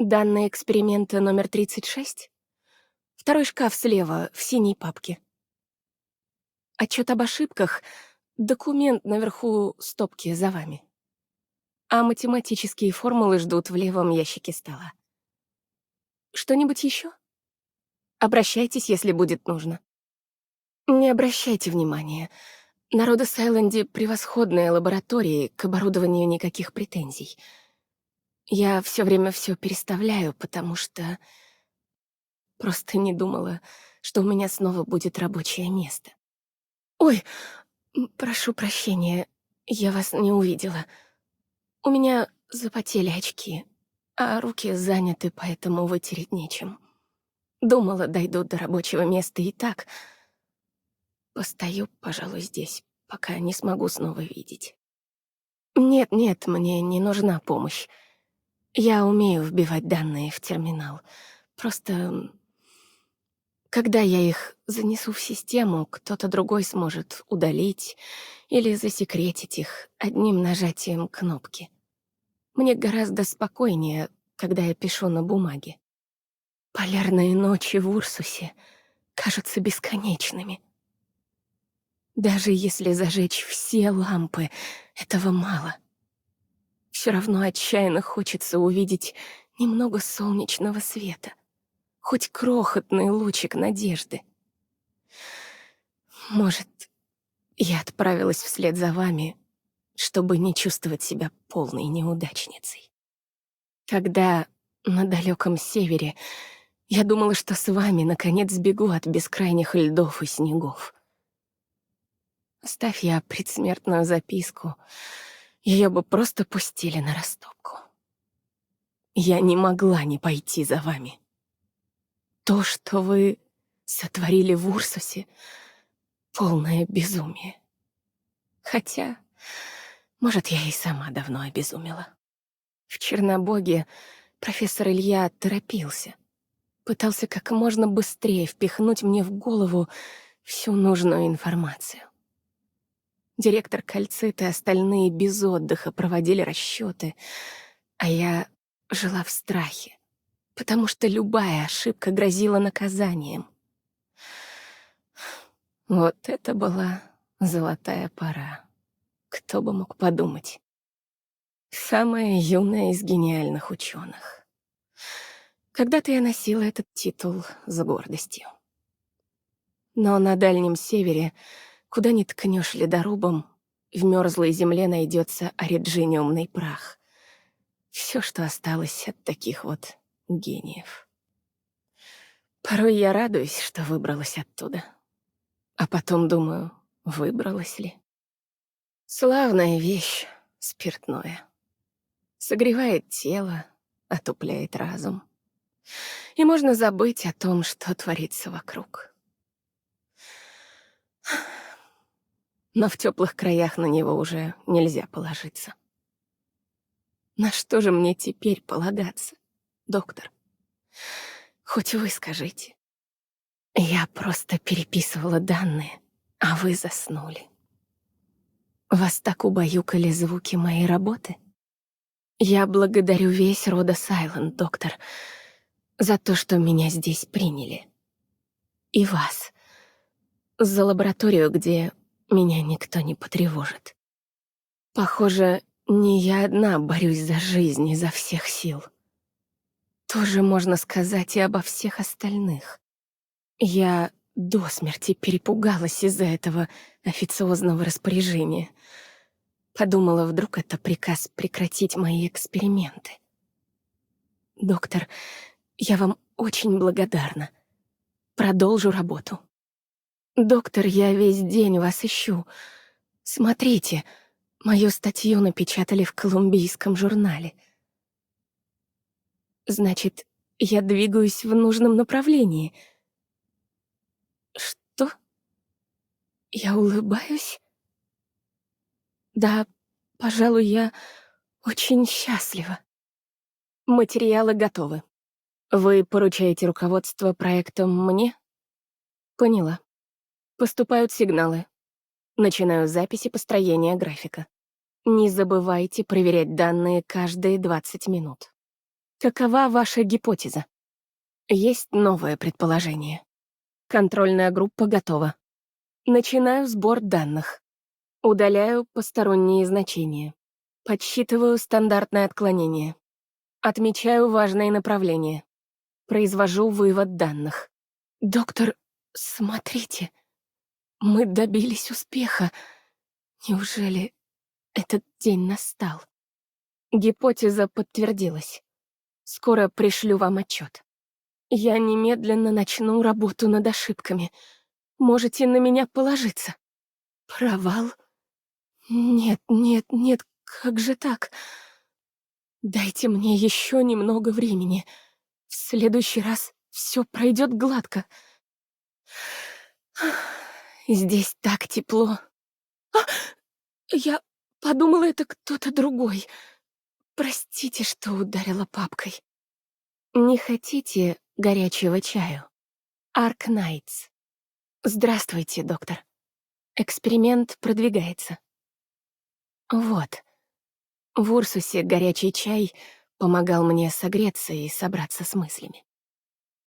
Данные эксперимента номер 36. Второй шкаф слева, в синей папке. Отчет об ошибках, документ наверху стопки за вами. А математические формулы ждут в левом ящике стола. Что-нибудь еще? Обращайтесь, если будет нужно. Не обращайте внимания. На Родос-Айленде превосходные лаборатории, к оборудованию никаких претензий. Я все время все переставляю, потому что просто не думала, что у меня снова будет рабочее место. Ой, прошу прощения, я вас не увидела. У меня запотели очки, а руки заняты, поэтому вытереть нечем. Думала, дойду до рабочего места и так. Постою, пожалуй, здесь, пока не смогу снова видеть. Нет, мне не нужна помощь. Я умею вбивать данные в терминал. Просто, когда я их занесу в систему, кто-то другой сможет удалить или засекретить их одним нажатием кнопки. Мне гораздо спокойнее, когда я пишу на бумаге. Полярные ночи в Урсусе кажутся бесконечными. Даже если зажечь все лампы, этого мало. Все равно отчаянно хочется увидеть немного солнечного света, хоть крохотный лучик надежды. Может, я отправилась вслед за вами, чтобы не чувствовать себя полной неудачницей. Когда на далеком севере я думала, что с вами наконец сбегу от бескрайних льдов и снегов. Оставь я предсмертную записку, ее бы просто пустили на растопку. Я не могла не пойти за вами. То, что вы сотворили в Урсусе, полное безумие. Хотя, может, я и сама давно обезумела. В Чернобоге профессор Илья торопился. Пытался как можно быстрее впихнуть мне в голову всю нужную информацию. Директор Кальцит и остальные без отдыха проводили расчеты, а я жила в страхе, потому что любая ошибка грозила наказанием. Вот это была золотая пора. Кто бы мог подумать. Самая юная из гениальных ученых. Когда-то я носила этот титул с гордостью. Но на Дальнем Севере, куда ни ткнешь ледорубом, в мерзлой земле найдется ориджиниумный прах. Все, что осталось от таких вот гениев. Порой я радуюсь, что выбралась оттуда. А потом думаю, выбралась ли? Славная вещь — спиртное. Согревает тело, отупляет разум. И можно забыть о том, что творится вокруг. Но в теплых краях на него уже нельзя положиться. На что же мне теперь полагаться, доктор? Хоть вы скажите. Я просто переписывала данные, а вы заснули. Вас так убаюкали звуки моей работы? Я благодарю весь Родос-Айленд, доктор, за то, что меня здесь приняли. И вас. За лабораторию, где меня никто не потревожит. Похоже, не я одна борюсь за жизнь изо всех сил. Тоже можно сказать и обо всех остальных. Я до смерти перепугалась из-за этого официозного распоряжения. Подумала, вдруг это приказ прекратить мои эксперименты. Доктор, я вам очень благодарна. Продолжу работу. Доктор, я весь день вас ищу. Смотрите, мою статью напечатали в колумбийском журнале. Значит, я двигаюсь в нужном направлении. Что? Я улыбаюсь? Да, пожалуй, я очень счастлива. Материалы готовы. Вы поручаете руководство проектом мне? Поняла. Поступают сигналы. Начинаю записи построения графика. Не забывайте проверять данные каждые 20 минут. Какова ваша гипотеза? Есть новое предположение. Контрольная группа готова. Начинаю сбор данных. Удаляю посторонние значения. Подсчитываю стандартное отклонение. Отмечаю важные направления. Произвожу вывод данных. Доктор, смотрите, мы добились успеха. Неужели этот день настал? Гипотеза подтвердилась. Скоро пришлю вам отчет. Я немедленно начну работу над ошибками. Можете на меня положиться. Провал? Нет, нет, нет, как же так? Дайте мне еще немного времени. В следующий раз все пройдет гладко. Здесь так тепло. А, я подумала, это кто-то другой. Простите, что ударила папкой. Не хотите горячего чаю? Аркнайтс. Здравствуйте, доктор. Эксперимент продвигается. Вот. В Урсусе горячий чай помогал мне согреться и собраться с мыслями.